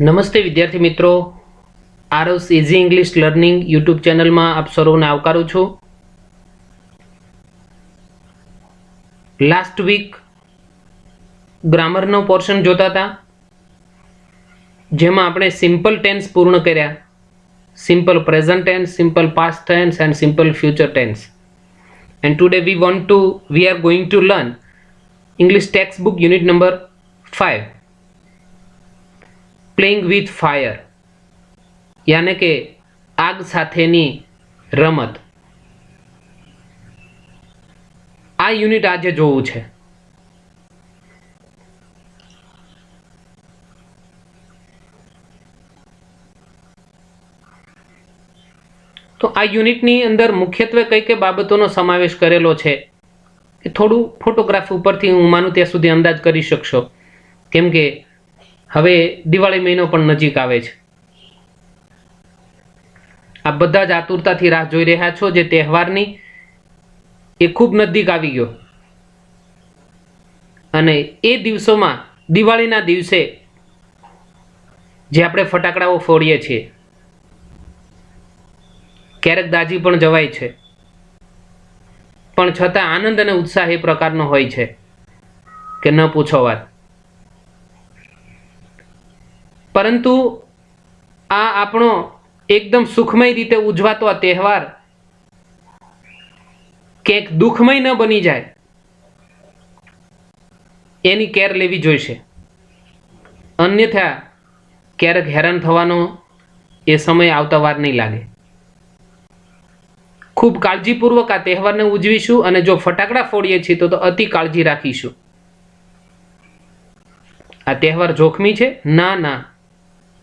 નમસ્તે વિદ્યાર્થી મિત્રો, આરવ્સ ઇઝી ઇંગ્લિશ લર્નિંગ યુટ્યુબ ચેનલમાં આપ સૌને આવકારું છું. લાસ્ટ વીક ગ્રામરનો પોર્શન જોતા હતા, જેમાં આપણે સિમ્પલ ટેન્સ પૂર્ણ કર્યા. Simple present tense, simple past tense and simple future tense. And today we are going to learn English textbook unit number 5, playing with fire, यानी के आग સાથેની રમત. આ યુનિટ આજે જોવું છે. તો આ યુનિટની અંદર મુખ્યત્વે કઈ કઈ બાબતોનો સમાવેશ કરેલો છે એ થોડું ફોટોગ્રાફ ઉપરથી હું માનું ત્યાં સુધી અંદાજ કરી શકશો, કેમ કે હવે દિવાળી મહિનો પણ નજીક આવે છે. આ બધા જ આતુરતાથી રાહ જોઈ રહ્યા છો જે તહેવારની, એ ખૂબ નજીક આવી ગયો. અને એ દિવસોમાં દિવાળીના દિવસે જે આપણે ફટાકડાઓ ફોડીએ છીએ, ક્યારેક દાજી પણ જવાય છે, પણ છતાં આનંદ અને ઉત્સાહ એ પ્રકારનો હોય છે કે ન પૂછો વાત. પરંતુ આ આપણો એકદમ સુખમય રીતે ઉજવાતો આ તહેવાર ક્યાંક દુઃખમય ન બની જાય એની કેર લેવી જોઈશે. અન્યથા ક્યારેક હેરાન થવાનો એ સમય આવતા વાર નહીં લાગે. ખૂબ કાળજીપૂર્વક આ તહેવારને ઉજવીશું, અને જો ફટાકડા ફોડીએ છીએ તો અતિ કાળજી રાખીશું. આ તહેવાર જોખમી છે? ના,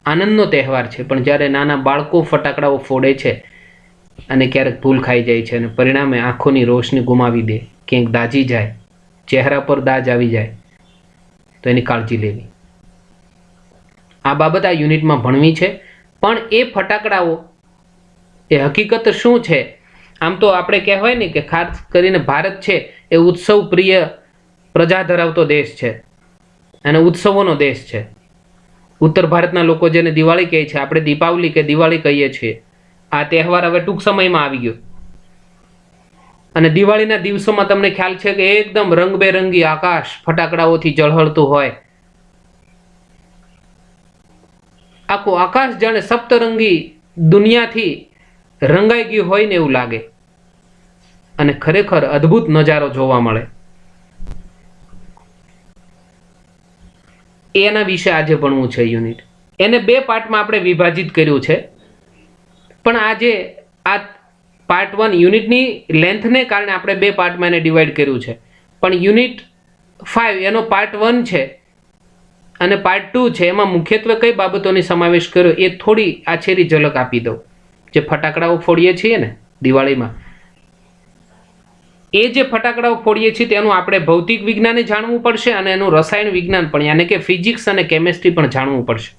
આનંદનો તહેવાર છે. પણ જ્યારે નાના બાળકો ફટાકડાઓ ફોડે છે અને ક્યારેક ભૂલ ખાઈ જાય છે અને પરિણામે આંખોની રોશની ગુમાવી દે, ક્યાંક દાજી જાય, ચહેરા પર દાજ આવી જાય, તો એની કાળજી લેવી. આ બાબત આ યુનિટમાં ભણવી છે. પણ એ ફટાકડાઓ એ હકીકત શું છે? આમ તો આપણે કહેવાય ને કે ખાસ કરીને ભારત છે એ ઉત્સવ પ્રિય પ્રજા ધરાવતો દેશ છે અને ઉત્સવોનો દેશ છે. ઉત્તર ભારતના લોકો જેને દિવાળી કહે છે, આપણે દીપાવલી કે દિવાળી કહીએ છીએ. આ તહેવાર હવે ટૂંક સમયમાં આવી ગયો. અને દિવાળીના દિવસોમાં તમને ખ્યાલ છે કે એકદમ રંગબેરંગી આકાશ ફટાકડાઓથી ઝળહળતું હોય. આખું આકાશ જાણે સપ્તરંગી દુનિયાથી રંગાઈ ગયું હોય ને એવું લાગે, અને ખરેખર અદ્ભુત નજારો જોવા મળે. એના વિશે આજે ભણવું છે યુનિટ. એને 2 પાર્ટમાં આપણે વિભાજિત કર્યું છે. પણ આજે આ પાર્ટ 1 યુનિટની લેન્થને કારણે આપણે 2 પાર્ટમાં એને ડિવાઈડ કર્યું છે. પણ યુનિટ 5 એનો પાર્ટ 1 છે અને પાર્ટ 2 છે. એમાં મુખ્યત્વે કઈ બાબતોની સમાવેશ કર્યો એ થોડી આછેરી ઝલક આપી દઉં. જે ફટાકડાઓ ફોડીએ છીએ ને દિવાળીમાં, એ જે ફટાકડાઓ ફોડીએ છીએ તેનું આપણે ભૌતિક વિજ્ઞાને જાણવું પડશે અને એનું રસાયણ વિજ્ઞાન પણ, યાની કે ફિઝિક્સ અને કેમેસ્ટ્રી પણ જાણવું પડશે.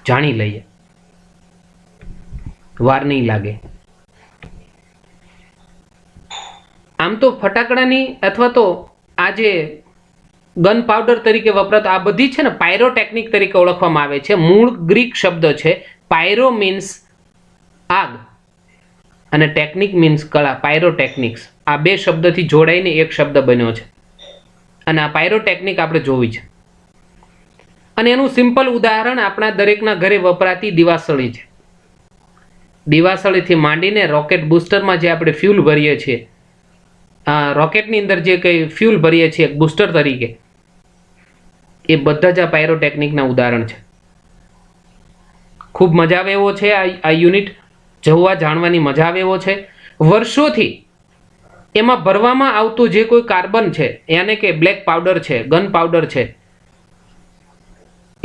જાણી લઈએ, વાર નહીં લાગે. આમ તો ફટાકડાની અથવા તો આ જે ગન પાવડર તરીકે વપરાતો આ બધી છે ને પાયરોટેકનિક તરીકે ઓળખવામાં આવે છે. મૂળ ગ્રીક શબ્દ છે. પાયરો મીન્સ આગ અને ટેકનિક મીન્સ કળા. પાયરોટેકનિક્સ આ 2 શબ્દથી જોડાઈને એક શબ્દ બન્યો છે. અને આ પાયરોટેકનિક આપણે જોવી છે. અને એનું સિમ્પલ ઉદાહરણ આપણા દરેકના ઘરે વપરાતી દિવાસળી છે. દિવાસળીથી માંડીને રોકેટ બુસ્ટરમાં જે આપણે ફ્યુલ ભરીએ છીએ, રોકેટની અંદર જે કંઈ ફ્યુલ ભરીએ છીએ બુસ્ટર તરીકે, એ બધા જ આ પાયરોટેકનિકના ઉદાહરણ છે. ખૂબ મજા આવે એવો છે આ યુનિટ. જોવા જાણવાની મજા આવે એવો છે. વર્ષોથી એમાં ભરવામાં આવતું જે કોઈ કાર્બન છે, યાને કે બ્લેક પાવડર છે, ગન પાવડર છે,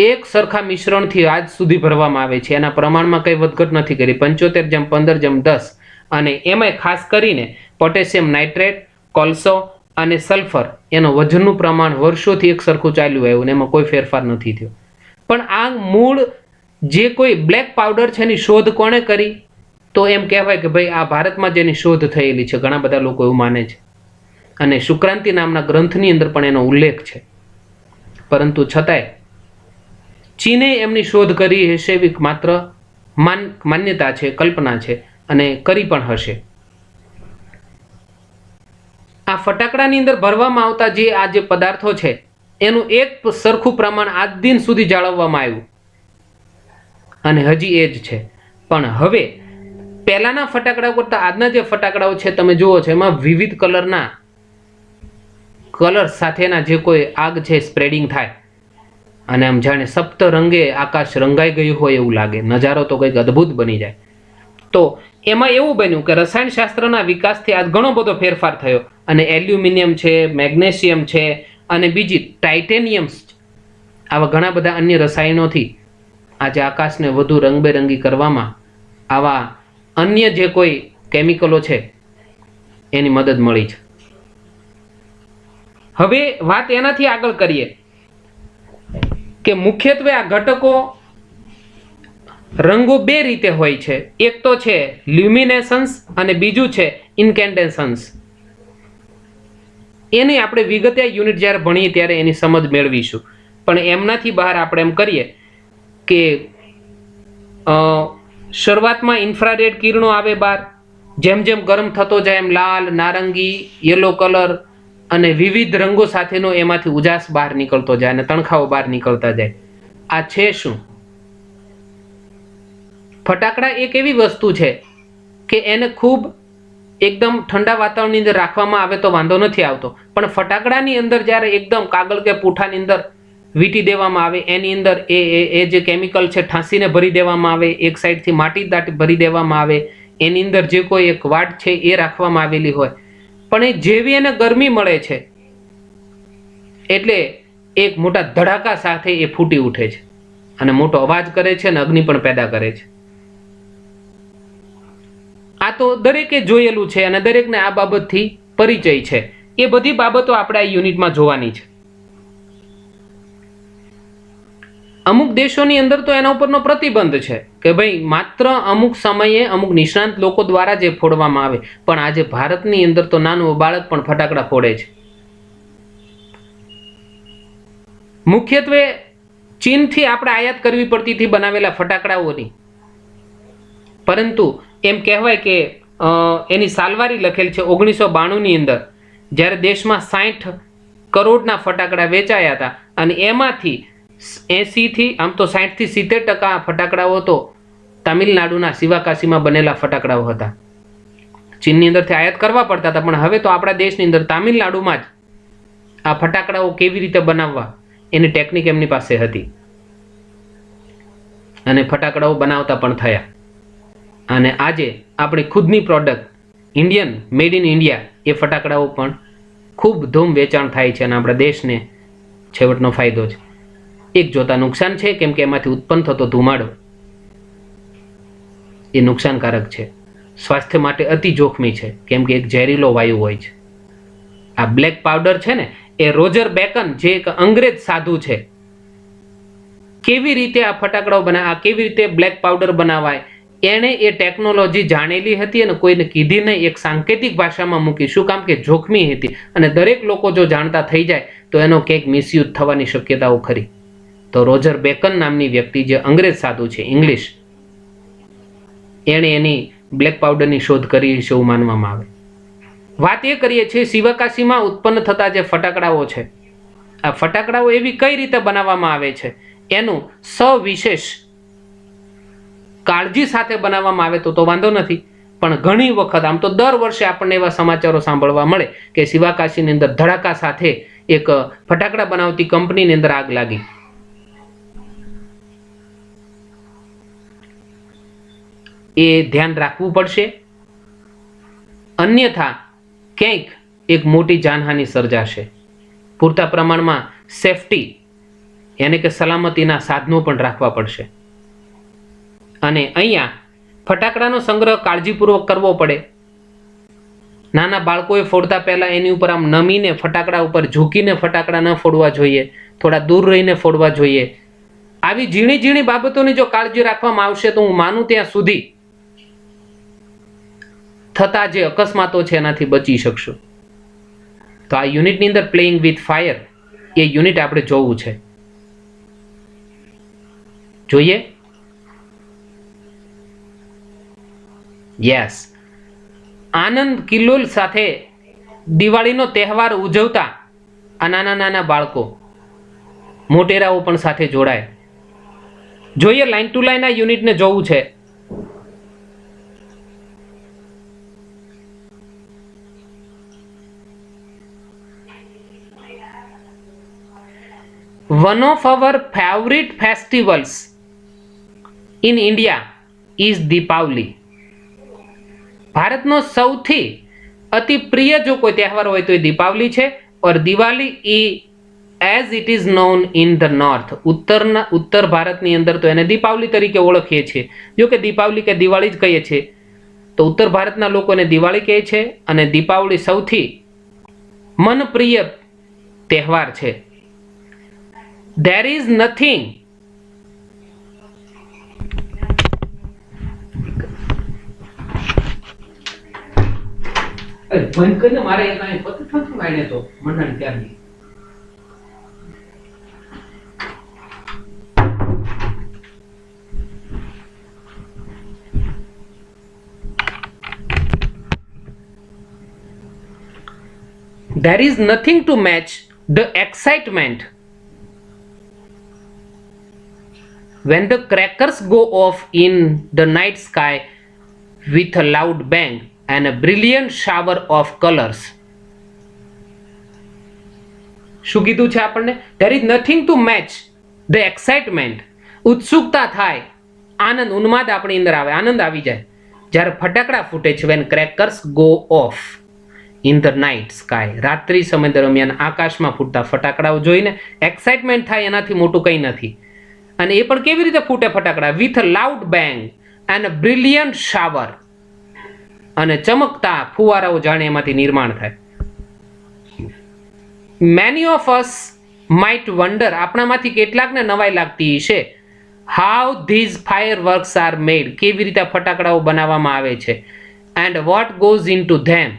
એક સરખા મિશ્રણથી આજ સુધી ભરવામાં આવે છે. એના પ્રમાણમાં કંઈ વધઘટ નથી કરી. 75:15:10. અને એમાં ખાસ કરીને પોટેશિયમ નાઇટ્રેટ, કોલસો અને સલ્ફર, એનો વજનનું પ્રમાણ વર્ષોથી એક સરખું ચાલ્યું આવ્યું ને એમાં કોઈ ફેરફાર નથી થયો. પણ આ મૂળ જે કોઈ બ્લેક પાવડર છે એની શોધ કોણે કરી? તો એમ કહેવાય કે ભાઈ આ ભારતમાં જેની શોધ થયેલી છે. ઘણા બધા લોકો એવું માને છે. અને શુક્રાંતિ નામના ગ્રંથની અંદર પણ એનો ઉલ્લેખ છે. પરંતુ છતાંય ચીને એમની શોધ કરી હશે એવી માત્ર માન્યતા છે, કલ્પના છે, અને કરી પણ હશે. આ ફટાકડાની અંદર ભરવામાં આવતા જે પદાર્થો છે એનું એક સરખું પ્રમાણ આજ દિન સુધી જાળવવામાં આવ્યું અને હજી એ જ છે. પણ હવે પહેલાના ફટાકડા કરતા આજના જે ફટાકડાઓ છે તમે જુઓ છો એમાં વિવિધ કલર સાથેના જે કોઈ આગ છે સ્પ્રેડિંગ થાય અને આમ જાણે સપ્ત રંગે આકાશ રંગાઈ ગયું હોય એવું લાગે. નજારો તો કંઈક અદ્ભુત બની જાય. તો એમાં એવું બન્યું કે રસાયણશાસ્ત્રના વિકાસથી આજ ઘણો બધો ફેરફાર થયો અને એલ્યુમિનિયમ છે, મેગ્નેશિયમ છે અને બીજી ટાઇટેનિયમ્સ, આવા ઘણા બધા અન્ય રસાયણોથી આજે આકાશને વધુ રંગબેરંગી કરવામાં આવા અન્ય જે કોઈ કેમિકલો છે એની મદદ મળી છે. હવે વાત એનાથી આગળ કરીએ કે મુખ્યત્વે આ ઘટકો રંગો બે રીતે હોય છે. એક તો છે લ્યુમિનેસન્સ અને બીજું છે ઇન્કેન્ડેસન્સ. એની આપણે વિગતે યુનિટ જ્યારે ભણીએ ત્યારે એની સમજ મેળવીશું. પણ એમનાથી બહાર આપણે એમ કરીએ કે શરૂઆતમાં ઇન્ફ્રારેડ કિરણો આવે બહાર, જેમ જેમ ગરમ થતો જાય એમ લાલ, નારંગી, યલો કલર અને વિવિધ રંગો સાથેનો એમાંથી ઉજાસ બહાર નીકળતો જાય અને તણખાઓ બહાર નીકળતા જાય. આ છે શું? ફટાકડા એક એવી વસ્તુ છે કે એને ખૂબ એકદમ ઠંડા વાતાવરણની અંદર રાખવામાં આવે તો વાંધો નથી આવતો, પણ ફટાકડાની અંદર જ્યારે એકદમ કાગળ કે પૂઠાની અંદર વીંટી દેવામાં આવે, એની અંદર એ જે કેમિકલ છે ઠાંસીને ભરી દેવામાં આવે, એક સાઈડથી માટી દાટી ભરી દેવામાં આવે, એની અંદર જે કોઈ એક વાટ છે એ રાખવામાં આવેલી હોય, પણ એ જેવી એને ગરમી મળે છે એટલે એક મોટા ધડાકા સાથે એ ફૂટી ઉઠે છે અને મોટો અવાજ કરે છે અને અગ્નિ પણ પેદા કરે છે. આ તો દરેકે જોયેલું છે અને દરેકને આ બાબતથી પરિચય છે. એ બધી બાબતો આપણે આ યુનિટમાં જોવાની છે. અમુક દેશોની અંદર તો એના ઉપરનો પ્રતિબંધ છે કે ભાઈ માત્ર અમુક સમયે અમુક નિષ્ણાંત લોકો દ્વારા જે ફોડવામાં આવે, પણ આજે ભારતની અંદર તો નાનું બાળક પણ ફટાકડા ફોડે છે. મુખ્યત્વે ચીનથી આપણે આયાત કરવી પડતી હતી બનાવેલા ફટાકડાઓની, પરંતુ એમ કહેવાય કે એની સાલવારી લખેલ છે 1992ની અંદર, જ્યારે દેશમાં 60 કરોડના ફટાકડા વેચાયા હતા અને એમાંથી 80 થી આમ તો 60 થી 70% ફટાકડાઓ તો તામિલનાડુના શિવાકાશીમાં બનેલા ફટાકડાઓ હતા. ચીનની અંદરથી આયાત કરવા પડતા હતા, પણ હવે તો આપણા દેશની અંદર તામિલનાડુમાં જ આ ફટાકડાઓ કેવી રીતે બનાવવા એની ટેકનિક એમની પાસે હતી અને ફટાકડાઓ બનાવતા પણ થયા. અને આજે આપણી ખુદની product Indian made in India એ ફટાકડાઓ પણ ખૂબ ધૂમ વેચાણ થાય છે અને આપણા દેશને છેવટનો ફાયદો છે. એક જોતા નુકસાન છે, કેમ કે એમાંથી ઉત્પન્ન થતો ધુમાડો એ નુકસાનકારક છે, સ્વાસ્થ્ય માટે અતિ જોખમી છે, કેમ કે એક ઝેરીલો વાયુ હોય છે. આ બ્લેક પાવડર છે ને એ રોજર બેકન જે એક અંગ્રેજ સાધુ છે, કેવી રીતે આ ફટાકડાઓ બનાવે, કેવી રીતે બ્લેક પાવડર બનાવાય, એણે એ ટેકનોલોજી જાણેલી હતી અને કોઈને કીધી નહીં, એક સાંકેતિક ભાષામાં મૂકી. શું કામ કે જોખમી હતી અને દરેક લોકો જો જાણતા થઈ જાય તો એનો કંઈક મિસયુઝ થવાની શક્યતાઓ ખરી. તો રોજર બેકન નામની વ્યક્તિ જે અંગ્રેજ સાધુ છે ઇંગ્લિશ, એણે એની બ્લેક પાવડરની શોધ કરી છે એવું માનવામાં આવે. વાત એ કરીએ છીએ શિવાકાશીમાં ઉત્પન્ન થતા જે ફટાકડાઓ છે, આ ફટાકડાઓ એવી કઈ રીતે બનાવવામાં આવે છે એનું સવિશેષ કાળજી સાથે બનાવવામાં આવે તો વાંધો નથી, પણ ઘણી વખત આમ તો દર વર્ષે આપણને એવા સમાચારો સાંભળવા મળે કે શિવાકાશીની અંદર ધડાકા સાથે એક ફટાકડા બનાવતી કંપનીની અંદર આગ લાગી. એ ધ્યાન રાખવું પડશે, અન્યથા ક્યાંક એક મોટી જાનહાનિ સર્જાશે. પૂરતા પ્રમાણમાં સેફટી યાની કે સલામતીના સાધનો પણ રાખવા પડશે. અને અહીંયા ફટાકડાનો સંગ્રહ કાળજીપૂર્વક કરવો પડે. નાના બાળકોએ ફોડતા પહેલા એની ઉપર આમ નમીને ફટાકડા ઉપર ઝૂકીને ફટાકડા ન ફોડવા જોઈએ, થોડા દૂર રહીને ફોડવા જોઈએ. આવી ઝીણી ઝીણી બાબતોની જો કાળજી રાખવામાં આવશે તો હું માનું ત્યાં સુધી થતા જે અકસ્માતો છે એનાથી બચી શકશું. તો આ યુનિટની અંદર playing with fire A unit આપણે જોવું છે. જોઈએ. યસ, આનંદ કિલ્લોલ સાથે દિવાળીનો તહેવાર ઉજવતા આ નાના નાના બાળકો, મોટેરાઓ પણ સાથે જોડાય. જોઈએ, લાઈન ટુ લાઈન આ યુનિટને જોવું છે. One of our favorite festivals in India is Deepavali. ભારતનો સૌથી અતિ પ્રિય જો કોઈ તહેવાર હોય તો એ દીપાવલી છે. Or Diwali as it is known in the north, ઉત્તર ભારતની અંદર તો એને દીપાવલી તરીકે ઓળખીએ છીએ. જો કે દીપાવલી કે દિવાળી જ કહીએ છીએ, તો ઉત્તર ભારતના લોકોને દિવાળી કહે છે અને દીપાવલી સૌથી મનપ્રિય તહેવાર છે. There is nothing બંધ કરીને મારે કાંઈ પતું નથી વાયને તો મંડળ ત્યારની. There is nothing to match the excitement when the crackers go off in the night sky with a loud bang and a brilliant shower of colors. શું કીધું છે આપણને? There is nothing to match the excitement. ઉત્સુકતા થાય, આનંદ, ઉન્માદ આપણી અંદર આવે, આનંદ આવી જાય જ્યારે ફટાકડા ફૂટે છે. when crackers go off in the night sky, રાત્રિ સમય દરમિયાન આકાશમાં ફૂટતા ફટાકડાઓ જોઈને એક્સાઇટમેન્ટ થાય, એનાથી મોટું કંઈ નથી. અને એ પણ કેવી રીતે ફૂટે ફટાકડા? With a loud bang and a brilliant shower, અને ચમકતા ફુવારાઓ જાણે એમાંથી નિર્માણ થાય. Many of us might wonder, આપણામાંથી કેટલાકને નવાઈ લાગતી છે, how these fireworks are made, કેવી રીતે ફટાકડાઓ બનાવવામાં આવે છે, and what goes into them,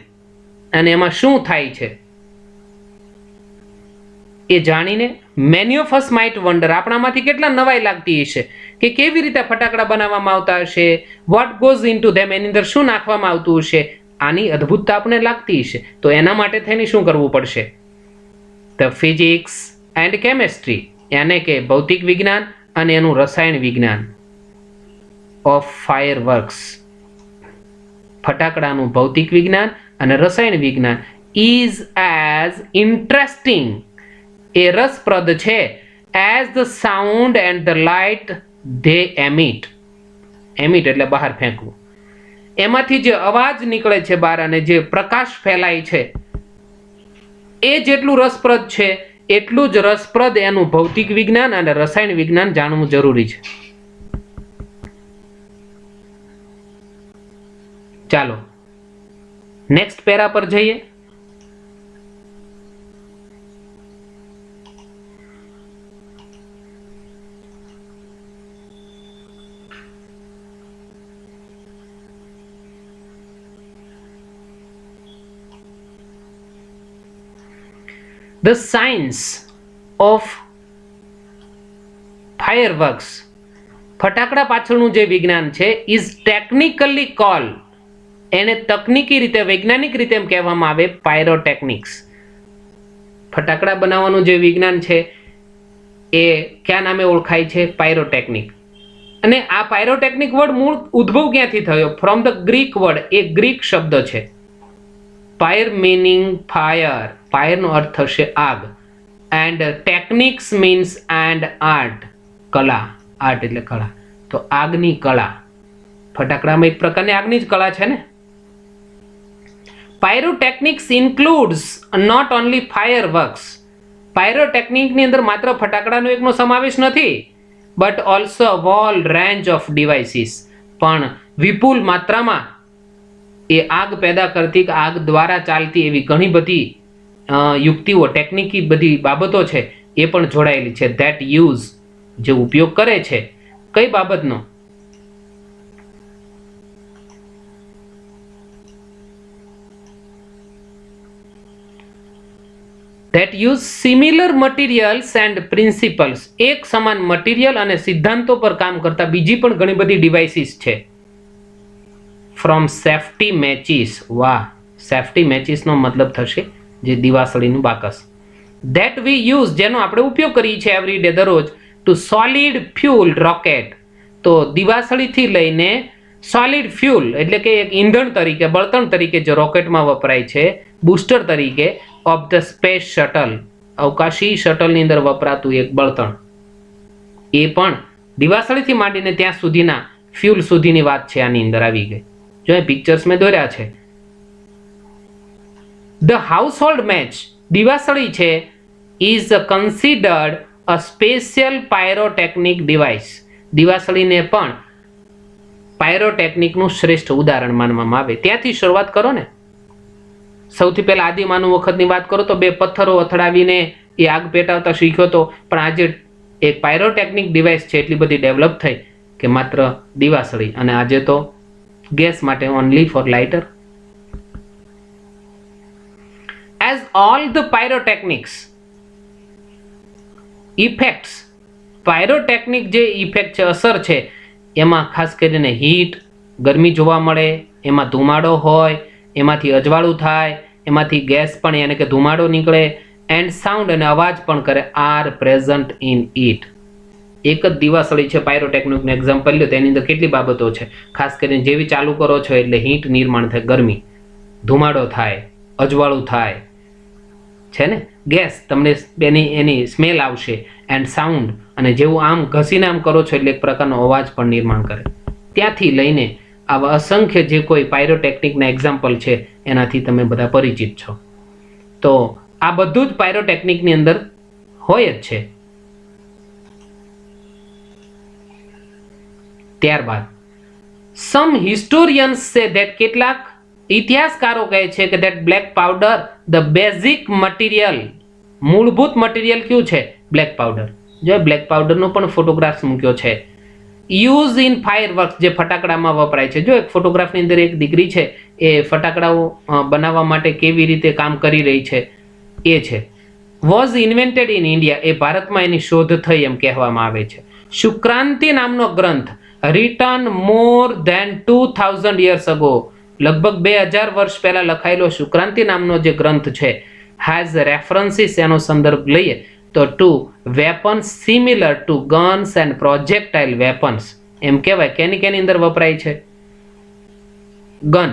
અને એમાં શું થાય છે એ જાણીને many of us might wonder, આપણામાંથી કેટલા નવાઈ લાગતી હશે કે કેવી રીતે ફટાકડા બનાવવામાં આવતા હશે, what goes into them, એની અંદર શું નાખવામાં આવતું હશે, આની અદ્ભુતતા આપણે લાગતી હશે. તો એના માટે થઈને શું કરવું પડશે? ધ ફિઝિક્સ એન્ડ કેમેસ્ટ્રી, એને કે ભૌતિક વિજ્ઞાન અને એનું રસાયણ વિજ્ઞાન ઓફ ફાયર વર્ક્સ, ફટાકડાનું ભૌતિક વિજ્ઞાન અને રસાયણ વિજ્ઞાન ઇઝ એઝ ઇન્ટરેસ્ટિંગ, એ રસપ્રદ છે, as the sound and the light they emit, emit એટલે બહાર ફેંકવું, એમાંથી જે અવાજ નીકળે છે બહાર અને જે પ્રકાશ ફેલાય છે એ જેટલું રસપ્રદ છે એટલું જ રસપ્રદ એનું ભૌતિક વિજ્ઞાન અને રસાયણ વિજ્ઞાન જાણવું જરૂરી છે. ચાલો નેક્સ્ટ પેરા પર જઈએ. The science of fireworks, ફટાકડા પાછળનું જે વિજ્ઞાન છે, is technically called, એને તકનીકી રીતે, વૈજ્ઞાનિક રીતે એમ કહેવામાં આવે, પાયરોટેકનિક્સ. ફટાકડા બનાવવાનું જે વિજ્ઞાન છે એ કયા નામે ઓળખાય છે? પાયરોટેકનિક. અને આ પાયરોટેકનિક વર્ડ મૂળ ઉદ્ભવ ક્યાંથી થયો? ફ્રોમ ધ ગ્રીક વર્ડ, એ ગ્રીક શબ્દ છે. ફાયર મીનિંગ ફાયર, ફાયરનો અર્થ થશે આગ, and technics means and art, કલા, આર્ટ એટલે કળા, તો આગની કળા. ફટાકડામાં એક પ્રકારની આગની જ કળા છે ને. Pyrotechnics includes not only fireworks, પાયરોટેકનિકની અંદર માત્ર ફટાકડાનો એકનો સમાવેશ નથી, but also whole range of devices, પણ વિપુલ માત્રામાં એ આગ પેદા કરતી કે આગ દ્વારા ચાલતી એવી ઘણી બધી યુક્તિઓ, ટેકનિકી બધી બાબતો છે એ પણ જોડાયેલી છે. ધેટ યુઝ, જે ઉપયોગ કરે છે, કઈ બાબતનો? That use similar materials and principles. એક સમાન મટીરિયલ અને સિદ્ધાંતો પર કામ કરતા બીજી પણ ઘણી બધી ડિવાઇસીસ છે. From safety matches. વાહ, સેફ્ટી મેચિસનો મતલબ થશે જે દિવાસળીનું બાકસ. ધેટ વી યુઝ, જેનો આપણે ઉપયોગ કરીએ છીએ એવરી ડે, દરરોજ, ટુ સોલિડ ફ્યુલ રોકેટ. તો દિવાસળીથી લઈને સોલિડ ફ્યુલ એટલે કે એક ઈંધણ તરીકે, બળતણ તરીકે જે રોકેટમાં વપરાય છે, બુસ્ટર તરીકે ઓફ ધ સ્પેસ શટલ, અવકાશી શટલની અંદર વપરાતું એક બળતણ, એ પણ દિવાસળીથી માંડીને ત્યાં સુધીના ફ્યુલ સુધીની વાત છે આની અંદર આવી ગઈ. જો એ પિક્ચર્સ મેં દોર્યા છે. ધ હાઉસહોલ્ડ મેચ, દિવાસળી છે, is considered a special pyrotechnic device. દિવાસળીને પણ પાયરોટેકનિકનું શ્રેષ્ઠ ઉદાહરણ માનવામાં આવે. ત્યાંથી શરૂઆત કરો ને. સૌથી પહેલા આદિમાનવ વખતની વાત કરો તો 2 પથ્થરો અથડાવીને એ આગ પેટાવતા શીખ્યો હતો, પણ આજે એક પાયરોટેકનિક ડિવાઇસ છે એટલી બધી ડેવલપ થઈ કે માત્ર દિવાસળી, અને આજે તો ગેસ માટે only for lighter. As all the pyrotechnics effects, pyrotechnic જે ઇફેક્ટ છે, અસર છે, એમાં ખાસ કરીને હીટ, ગરમી જોવા મળે, એમાં ધુમાડો હોય, એમાંથી અજવાળું થાય, એમાંથી ગેસ પણ યાની કે ધુમાડો નીકળે, એન્ડ સાઉન્ડ અને અવાજ પણ કરે, આર પ્રેઝન્ટ ઇન ઇટ. એક જ દિવાસળી છે પાયરોટેકનિકનું એક્ઝામ્પલ લ્યો, તેની અંદર કેટલી બાબતો છે. ખાસ કરીને જેવી ચાલુ કરો છો એટલે હીટ નિર્માણ થાય, ગરમી, ધુમાડો થાય, અજવાળું થાય છે ને, ગેસ, તમને એની સ્મેલ આવશે, એન્ડ સાઉન્ડ, અને જેવું આમ ઘસીને આમ કરો છો એટલે એક પ્રકારનો અવાજ પણ નિર્માણ કરે. ત્યાંથી લઈને આવા અસંખ્ય જે કોઈ પાયરોટેકનિકના એક્ઝામ્પલ છે એનાથી તમે બધા પરિચિત છો. તો આ બધું જ પાયરોટેકનિકની અંદર હોય જ છે. ત્યારબાદ સમ હિસ્ટોરિયન્સ સે ધેટ, કેટલાક ઇતિહાસકારો કહે છે કે that black powder the basic material, મૂળભૂત મટીરિયલ કયું છે? Black powder. જો બ્લેક પાવડરનો પણ ફોટોગ્રાફ્સ મૂક્યો છે. યુઝ ઇન ફાયરવર્ક્સ, જે ફટાકડામાં વપરાય છે. જો એક ફોટોગ્રાફની અંદર એક દીકરી છે એ ફટાકડાઓ બનાવવા માટે કેવી રીતે કામ કરી રહી છે એ છે. વોઝ ઇન્વેન્ટેડ ઇન ઇન્ડિયા, એ ભારતમાં એની શોધ થઈ એમ કહેવામાં આવે છે. શુક્રાંતિ નામનો ગ્રંથ, written more than 2000 years ago, લગભગ 2000 વર્ષ પહેલા લખાયેલો શુક્રાંતિ નામનો જે ગ્રંથ છે, હેઝ રેફરન્સીસ, એનો સંદર્ભ લઈએ તો to weapons similar to guns and projectile weapons. એમ કહેવાય કે કેની અંદર વપરાય છે? ગન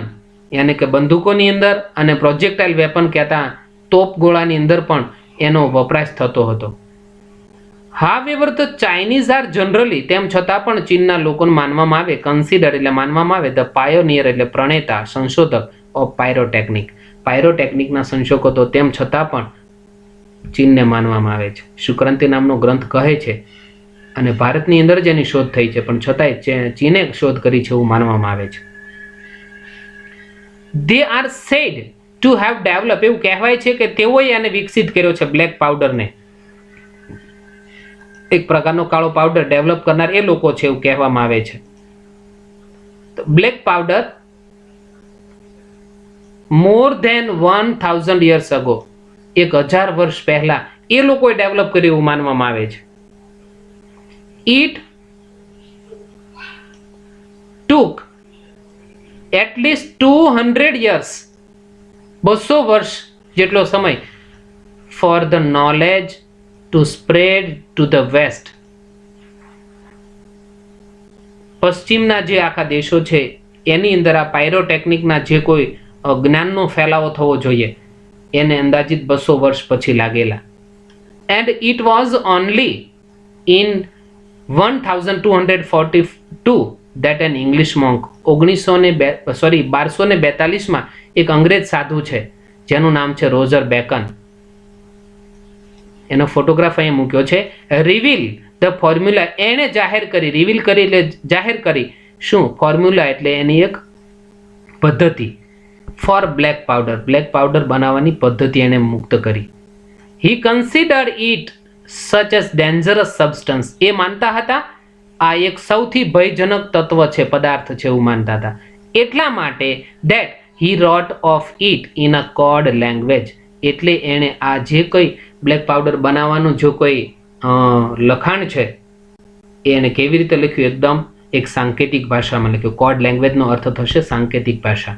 યાની કે બંદૂકોની અંદર, અને પ્રોજેક્ટાઇલ વેપન કહેતા તોપ ગોળાની અંદર પણ એનો વપરાશ થતો હતો. However the Chinese are generally, તેમ છતાં પણ ચીનના લોકોને માનવામાં આવે, કન્સિડર એટલે માનવામાં આવે, ધ પાયોનિયર એટલે પ્રણેતા, સંશોધક ઓફ પાયરોટેકનિક, પાયરોટેકનિકના સંશોધકો, તેમ છતાં પણ ચીનને માનવામાં આવે છે. શુક્રાંતિ નામનો ગ્રંથ કહે છે, અને ભારતની અંદર જ એની શોધ થઈ છે, પણ છતાંય ચીને શોધ કરી છે એવું માનવામાં આવે છે. They are said to have develop, એવું કહેવાય છે કે તેઓએ એને વિકસિત કર્યો છે, બ્લેક પાવડરને. એક પ્રકારનો કાળો પાવડર ડેવલપ કરનાર એ લોકો છે એવું કહેવામાં આવે છે. Black powder more than 1000 years ago, 1000 વર્ષ પહેલા એ લોકોએ ડેવલપ કર્યું એવું માનવામાં આવે છે. ઇટ ટુક એટલીસ્ટ 200 years, 200 વર્ષ જેટલો સમય, for the knowledge to spread to the west. પશ્ચિમના જે આખા દેશો છે એની અંદર આ પાયરોટેકનિકના જે કોઈ જ્ઞાનનો ફેલાવો થવો જોઈએ એને અંદાજિત 200 વર્ષ પછી લાગેલા. And it was only in 1242 that an English monk, 1242માં એક અંગ્રેજ સાધુ છે જેનું નામ છે રોજર બેકન, એનો ફોટોગ્રાફ અહીંયા મૂક્યો છે. રિવીલ ધ ફોર્મ્યુલા, એણે જાહેર કરી, રિવીલ કરી એટલે જાહેર કરી, શું? ફોર્મ્યુલા એટલે એની એક પદ્ધતિ, for black powder, black powder બનાવવાની પદ્ધતિ એને મુક્ત કરી. He considered it such as dangerous substance, એ માનતા હતા આ એક સૌથી ભયજનક તત્વ છે, પદાર્થ છે એવું માનતા હતા. એટલા માટે that he wrote of it in a code language, એટલે એણે આ જે કોઈ બ્લેક પાવડર બનાવવાનું જો કોઈ લખાણ છે એને કેવી રીતે લખ્યું? એકદમ એક સાંકેતિક ભાષામાં લખ્યું. કોડ લેંગ્વેજનો અર્થ થશે સાંકેતિક ભાષા.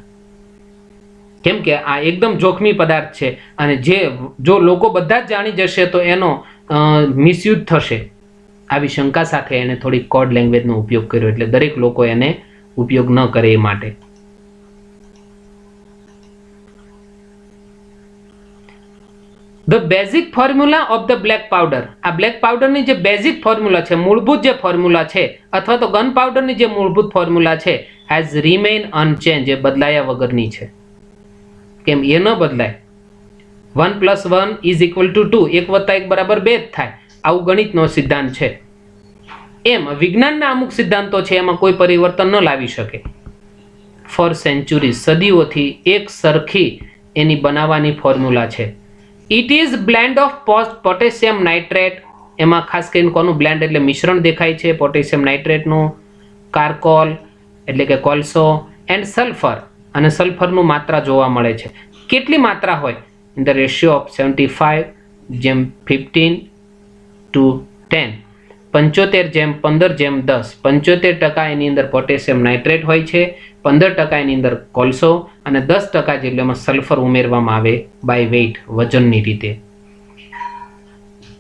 કેમ કે આ એકદમ જોખમી પદાર્થ છે અને જો લોકો બધા જ જાણી જશે તો એનો મિસયુઝ થશે. આવી શંકા સાથે એને થોડી કોડ લેંગ્વેજનો ઉપયોગ કર્યો, એટલે દરેક લોકો એને ઉપયોગ ન કરે એ માટે. The basic formula of the black powder. આ બ્લેક પાવડરની જે બેઝિક ફોર્મ્યુલા છે, મૂળભૂત જે ફોર્મ્યુલા છે, અથવા તો ગન પાવડરની જે મૂળભૂત ફોર્મ્યુલા છે, હેઝ રિમેન અનચેન્જ, એ બદલાયા વગરની છે. કેમ? એ ન બદલાય. 1 + 1 = 2, 1 + 1 = 2 જ થાય. આવું ગણિતનો સિદ્ધાંત છે. એમ વિજ્ઞાનના અમુક સિદ્ધાંતો છે, એમાં કોઈ પરિવર્તન ન લાવી શકે. ફોર સેન્ચુરી, સદીઓથી એક સરખી એની બનાવવાની ફોર્મ્યુલા છે. It is blend of potassium nitrate. એમાં ખાસ કરીને કોનું બ્લેન્ડ એટલે મિશ્રણ દેખાય છે? પોટેશિયમ નાઇટ્રેટનું. કાર્કોલ એટલે કે કોલસો, એન્ડ સલ્ફર, અને સલ્ફરનું માત્રા જોવા મળે છે. કેટલી માત્રા હોય? In the ratio of 75:15:10. 75:15:10. 75% એની અંદર પોટેશિયમ નાઇટ્રેટ હોય છે, 15% એની અંદર કોલસો, અને 10% જેટલું એમાં સલ્ફર ઉમેરવામાં આવે બાય વેઇટ, વજનની રીતે.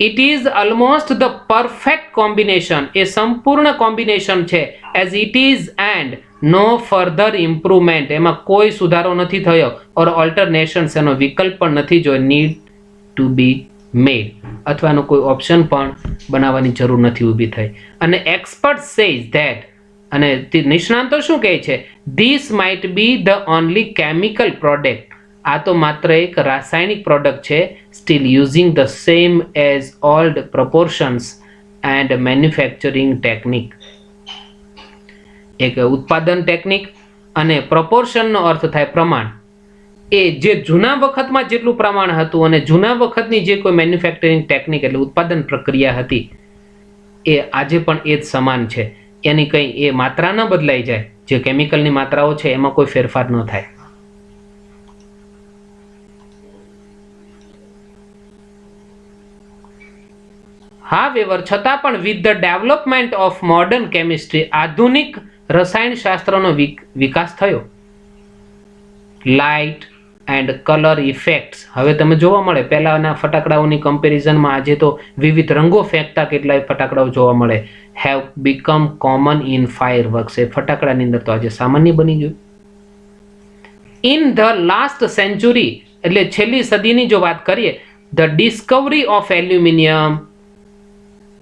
It is almost the perfect combination. એ સંપૂર્ણ કોમ્બિનેશન છે. As it is and no further improvement. એમાં કોઈ સુધારો નથી થયો. ઓર ઓલ્ટરનેશન્સ, એનો વિકલ્પ પણ નથી જો નીડ ટુ બી મેડ, અથવા એનો કોઈ ઓપ્શન પણ બનાવવાની જરૂર નથી ઊભી થઈ. અને એક્સપર્ટ સેઝ ધેટ, અને નિષ્ણાંતો શું કહે છે? This might be the only chemical product. આ તો માત્ર એક રાસાયણિક પ્રોડક્ટ છે. Still using the same as old proportions and manufacturing technique. એક ઉત્પાદન ટેકનિક અને પ્રોપોર્શનનો અર્થ થાય પ્રમાણ. એ જે જૂના વખતમાં જેટલું પ્રમાણ હતું અને જૂના વખતની જે કોઈ મેન્યુફેક્ચરિંગ ટેકનિક એટલે ઉત્પાદન પ્રક્રિયા હતી, એ આજે પણ એ જ સમાન છે. એની કંઈ એ માત્રા ન બદલાઈ જાય. જે કેમિકલની માત્રાઓ છે એમાં કોઈ ફેરફાર ન થાય. હાવેવર, છતાં પણ with the development of modern chemistry, આધુનિક રસાયણશાસ્ત્રનો વિકાસ થયો. લાઇટ એન્ડ કલર ઇફેક્ટ્સ હવે તમે જોવા મળે. પહેલાના ફટાકડાઓની કમ્પેરિઝનમાં આજે તો વિવિધ રંગો ફેંકતા કેટલાય ફટાકડાઓ જોવા મળે. Have become common in fireworks. એ ફટાકડાની અંદર તો આજે સામાન્ય બની ગયું. ઇન ધ લાસ્ટ સેન્ચુરી, એટલે છેલ્લી સદીની જો વાત કરીએ, the Discovery of aluminium,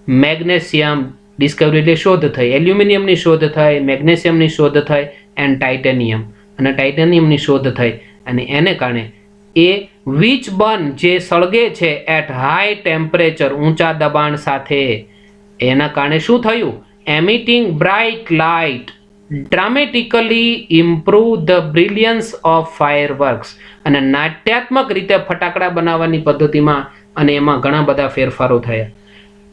magnesium, Discovery એટલે શોધ થઈ, એલ્યુમિનિયમની શોધ થઈ, મેગ્નેશિયમની શોધ થઈ, એન્ડ ટાઇટેનિયમ, અને ટાઇટેનિયમની શોધ થઈ. અને એને કારણે એ વિચ બર્ન, જે સળગે છે એટ હાઈ ટેમ્પરેચર, ઊંચા દબાણ સાથે, એના કારણે શું થયું? Emitting bright light dramatically improve the brilliance of fireworks. અને નાટ્યાત્મક રીતે ફટાકડા બનાવવાની પદ્ધતિમાં અને એમાં ઘણા બધા ફેરફારો થયા.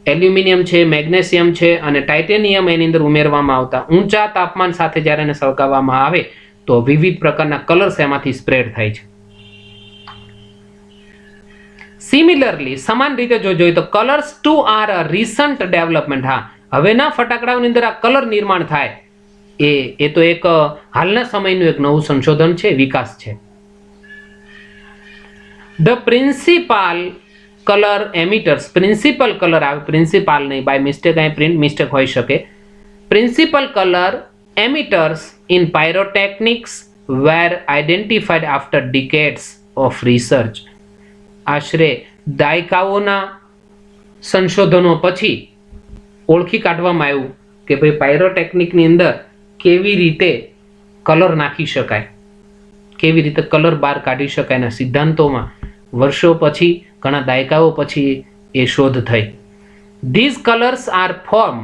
એલ્યુમિનિયમ છે, મેગ્નેશિયમ છે અને ટાઇટેનિયમ એની અંદર ઉમેરવામાં આવતા. ઊંચા તાપમાન સાથે જ્યારે એને સળગાવવામાં આવે તો વિવિધ પ્રકારના કલર્સ એમાંથી સ્પ્રેડ થાય છે. સિમિલરલી, સમાન રીતે જો જોઈએ તો colours too are a recent development. હા, હવેના ફટાકડાઓની અંદર આ કલર નિર્માણ થાય એ તો એક હાલના સમયનું એક નવું સંશોધન છે, વિકાસ છે. The principal colour emitters, principal colour આવે, પ્રિન્સિપાલ નહીં, બાય મિસ્ટેક અહીં પ્રિન્ટ મિસ્ટેક હોઈ શકે. Principal colour emitters in pyrotechnics were identified after decades of research. આશરે દાયકાઓના સંશોધનો પછી ઓળખી કાઢવામાં આવ્યું કે ભાઈ પાયરોટેકનિકની અંદર કેવી રીતે કલર નાખી શકાય, કેવી રીતે કલર બહાર કાઢી શકાય. એના સિદ્ધાંતોમાં વર્ષો પછી, ઘણા દાયકાઓ પછી એ શોધ થઈ. These colours are form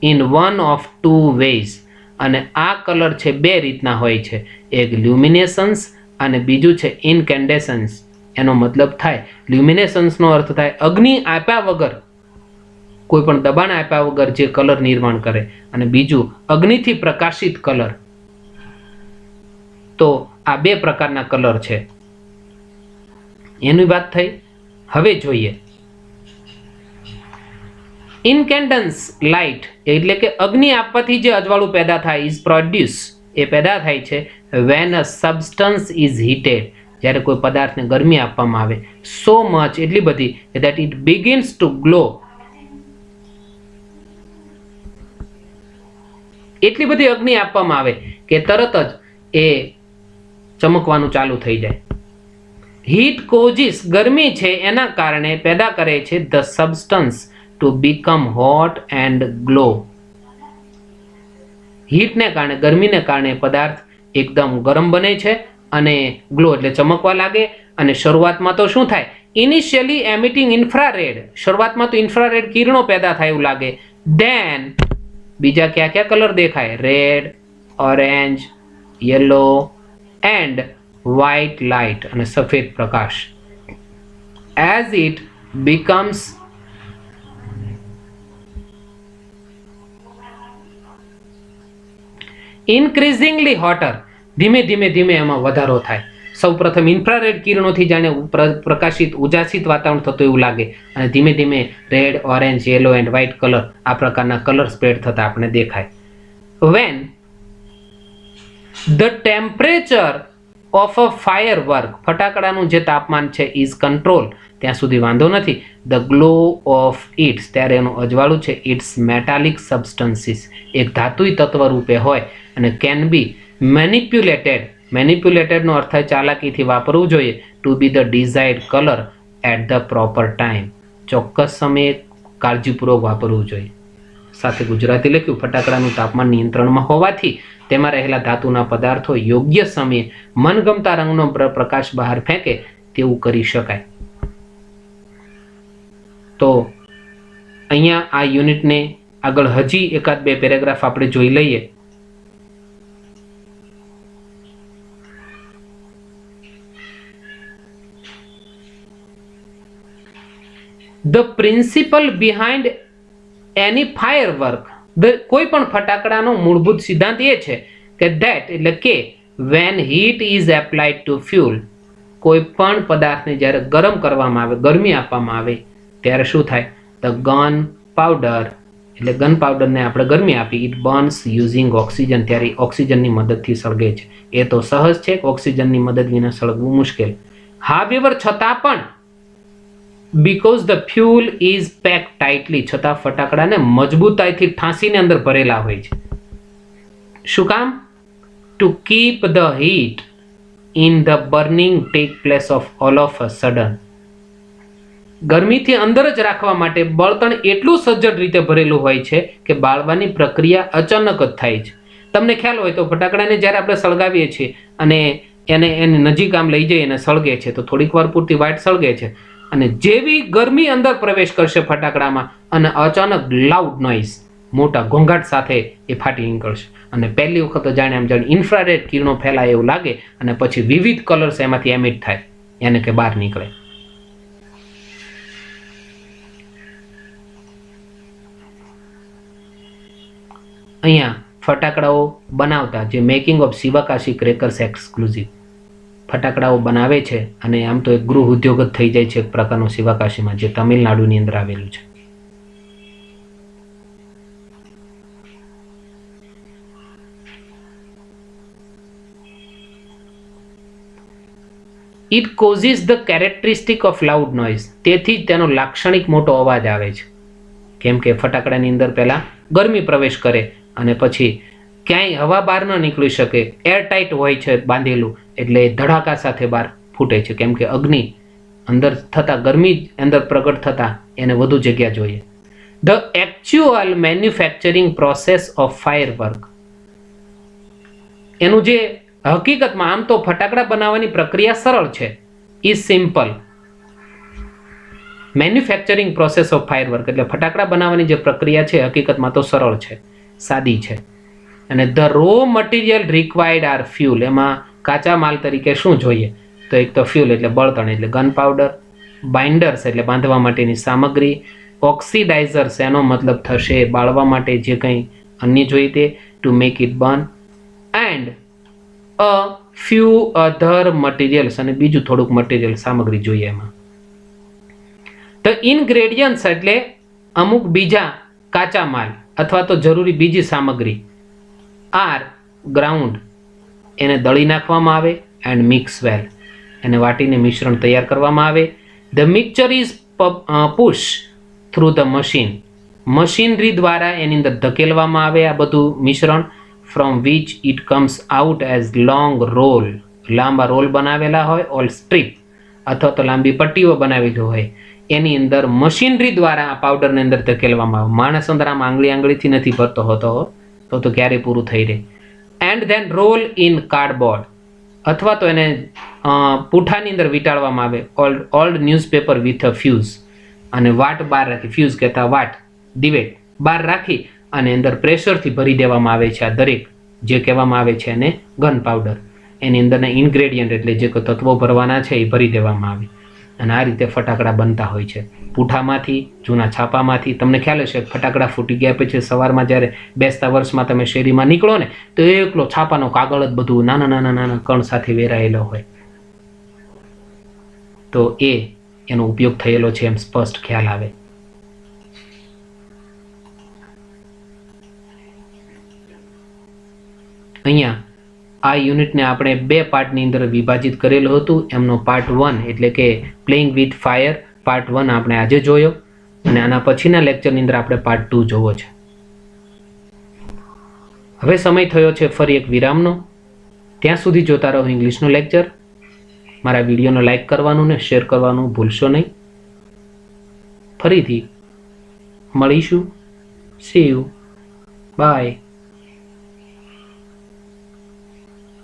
in one of two ways. અને આ કલર છે બે રીતના હોય છે, એક લ્યુમિનેસન્સ અને બીજું છે ઇનકેન્ડેસન્સ. એનો મતલબ થાય, લ્યુમિનેસન્સનો અર્થ થાય અગ્નિ આપ્યા વગર, કોઈ પણ દબાણ આપ્યા વગર જે કલર નિર્માણ કરે, અને બીજું અગ્નિથી પ્રકાશિત કલર. તો આ બે પ્રકારના કલર છે. એની વાત થઈ. હવે જોઈએ ઇન્કેન્ડન્સ લાઇટ એટલે કે અગ્નિ આપવાથી જે અજવાળું પેદા થાય ઇઝ પ્રોડ્યુસ એ પેદા થાય છે van a substance is heated જ્યારે કોઈ પદાર્થને ગરમી આપવામાં આવે સો મચ એટલી બધી that it begins to glow એટલી બધી અગ્નિ આપવામાં આવે કે તરત જ એ ચમકવાનું ચાલુ થઈ જાય. હીટ કોઝિસ ગરમી છે એના કારણે પેદા કરે છે the substance to become hot and glow. હીટને કારણે ગરમીને કારણે પદાર્થ એકદમ ગરમ બને છે અને ગ્લો એટલે ચમકવા લાગે. અને શરૂઆતમાં તો શું થાય ઇનિશિયલી એમિટિંગ ઇન્ફ્રારેડ શરૂઆતમાં તો ઇન્ફ્રારેડ કિરણો પેદા થાય એવું લાગે. ધેન બીજા કયા કયા કલર દેખાય red orange yellow and white light અને સફેદ પ્રકાશ. એઝ ઇટ બીકમ્સ ઇન્ક્રીઝિંગલી હોટર ધીમે ધીમે ધીમે એમાં વધારો થાય. સૌપ્રથમ ઇન્ફ્રારેડ કિરણોથી જાણે પ્રકાશિત ઉજાસિત વાતાવરણ થતું એવું લાગે અને ધીમે ધીમે red orange yellow and white colour આ પ્રકારના કલર સ્પ્રેડ થતા આપણે દેખાય. When the temperature of a firework ફટાકડાનું જે તાપમાન છે ઇઝ કંટ્રોલ ત્યાં સુધી વાંધો નથી. ધ ગ્લો ઓફ ઇટ્સ ત્યારે એનું અજવાળું છે ઇટ્સ મેટાલિક સબસ્ટન્સીસ એક ધાતુઈ તત્વ રૂપે હોય અને કેન બી મેનિપ્યુલેટેડનો અર્થ થાય ચાલાકીથી વાપરવું જોઈએ to be the desired colour at the proper time ચોક્કસ સમયે કાળજીપૂર્વક વાપરવું જોઈએ. સાથે ગુજરાતી લખ્યું ફટાકડાનું તાપમાન નિયંત્રણમાં હોવાથી તેમાં રહેલા ધાતુના પદાર્થો યોગ્ય સમયે મનગમતા રંગનો પ્રકાશ બહાર ફેંકે તેવું કરી શકાય. તો અહીંયા આ યુનિટને આગળ હજી એકાદ બે પેરેગ્રાફ આપણે જોઈ લઈએ. The principle behind any firework કોઈ પણ ફટાકડાનો મૂળભૂત સિદ્ધાંત એ છે કે that એટલે કે when heat is applied to fuel કોઈ પણ પદાર્થને જ્યારે ગરમ કરવામાં આવે ગરમી આપવામાં આવે ત્યારે શું થાય the gun powder એટલે ગન પાવડરને આપણે ગરમી આપી ઇટ બર્ન્સ યુઝિંગ ઓક્સિજન ત્યારે ઓક્સિજનની મદદથી સળગે છે. એ તો સહજ છે કે ઓક્સિજનની મદદ વિના સળગવું મુશ્કેલ. હાવેવર છતાં પણ because the fuel is packed tightly છતાં ફટાકડાને મજબૂતાઈથી ઠાંસીને અંદર ભરેલા હોય છે. શું કામ to keep the heat in the burning take place of all of a sudden ગરમીથી અંદર જ રાખવા માટે બળતણ એટલું સજ્જડ રીતે ભરેલું હોય છે કે બાળવાની પ્રક્રિયા અચાનક જ થાય છે. તમને ખ્યાલ હોય તો ફટાકડાને જ્યારે આપણે સળગાવીએ છીએ અને એની નજીક આમ લઈ જઈએ અને સળગે છે તો થોડીક વાર પૂરતી વાઇટ સળગે છે અને જેવી ગરમી અંદર પ્રવેશ કરશે ફટાકડામાં અને અચાનક લાઉડ નોઇઝ મોટા ઘોંઘાટ સાથે એ ફાટી નીકળશે અને પહેલી વખત જાણે આમ જાણે ઇન્ફ્રારેડ કિરણો ફેલાય એવું લાગે અને પછી વિવિધ કલર્સ એમાંથી એમિટ થાય એને કે બહાર નીકળે. અહીંયા ફટાકડાઓ બનાવતા જે making of Sivakasi crackers exclusive ફટાકડાઓ બનાવે છે અને આમ તો એક ગૃહ ઉદ્યોગ જ થઈ જાય છે એક પ્રકારનો શિવાકાશીમાં જે તમિલનાડુની અંદર આવેલું છે. It causes the characteristic of loud noise તેથી જ તેનો લાક્ષણિક મોટો અવાજ આવે છે કેમ કે ફટાકડાની અંદર પહેલા ગરમી પ્રવેશ કરે અને પછી ક્યાંય હવા બહાર ન નીકળી શકે એરટાઇટ હોય છે બાંધેલું એટલે ધડાકા સાથે બહાર ફૂટે છે કેમ કે અગ્નિ અંદર થતા ગરમી અંદર પ્રગટ થતા એને વધુ જગ્યા જોઈએ. The actual manufacturing process of firework એનું જે હકીકતમાં આમ તો ફટાકડા બનાવવાની પ્રક્રિયા સરળ છે is simple. Manufacturing process of firework એટલે ફટાકડા બનાવવાની જે પ્રક્રિયા છે હકીકતમાં તો સરળ છે સાદી છે અને the raw material required are fuel એમાં કાચા માલ તરીકે શું જોઈએ તો એક તો ફ્યુલ એટલે બળતણ એટલે ગન પાવડર બાઇન્ડર્સ એટલે બાંધવા માટેની સામગ્રી ઓક્સિડાઇઝર્સ એનો મતલબ થશે બાળવા માટે જે કંઈ અન્ય જોઈએ તે to make it burn and a few other materials અને બીજું થોડુંક મટીરિયલ સામગ્રી જોઈએ એમાં. તો ઇન્ગ્રેડિયન્ટ્સ એટલે અમુક બીજા કાચા માલ અથવા તો જરૂરી બીજી સામગ્રી આર ગ્રાઉન્ડ એને દળી નાખવામાં આવે એન્ડ મિક્સ વેલ એને વાટીને મિશ્રણ તૈયાર કરવામાં આવે. The mixture is push through the machine machinery દ્વારા એની અંદર ધકેલવામાં આવે આ બધું મિશ્રણ from which it comes out as long roll લાંબા રોલ બનાવેલા હોય ઓલ સ્ટ્રીપ અથવા તો લાંબી પટ્ટીઓ બનાવેલી હોય એની અંદર મશીનરી દ્વારા આ પાવડરની અંદર ધકેલવામાં આવે. માણસ અંદર આમ આંગળીથી નથી ભરતો હોતો તો ક્યારે પૂરું થઈ રહે. And then roll in cardboard અથવા તો એને પૂઠાની અંદર વીંટાળવામાં આવે old newspaper with a fuse અને વાટ બહાર રાખી ફ્યુઝ કહેતા વાટ દિવેટ બહાર રાખી અને અંદર પ્રેશરથી ભરી દેવામાં આવે છે. આ દરેક જે કહેવામાં આવે છે એને ગન પાવડર એની અંદરના ઇન્ગ્રેડિયન્ટ એટલે જે તત્વો ભરવાના છે એ ભરી દેવામાં આવે અને આ રીતે ફટાકડા બનતા હોય છે પૂઠામાંથી જૂના છાપામાંથી. તમને ખ્યાલ હશે ફટાકડા ફૂટી ગયા પછી સવારમાં જ્યારે બેસતા વર્ષમાં તમે શેરીમાં નીકળો ને તો એકલો છાપાનો કાગળ જ બધું નાના નાના નાના કણ સાથે વેરાયેલો હોય તો એનો ઉપયોગ થયેલો છે એમ સ્પષ્ટ ખ્યાલ આવે. અહીંયા આ યુનિટને આપણે 2 પાર્ટની અંદર વિભાજિત કરેલું હતું. એમનો પાર્ટ 1 એટલે કે પ્લેઇંગ વિથ ફાયર પાર્ટ 1 આપણે આજે જોયો અને આના પછીના લેક્ચરની અંદર આપણે પાર્ટ 2 જોવો છે. હવે સમય થયો છે ફરી એક વિરામનો. ત્યાં સુધી જોતા રહો ઇંગ્લિશનો લેક્ચર. મારા વિડીયોને લાઈક કરવાનું ને શેર કરવાનું ભૂલશો નહીં. ફરીથી મળીશું. C you. બાય.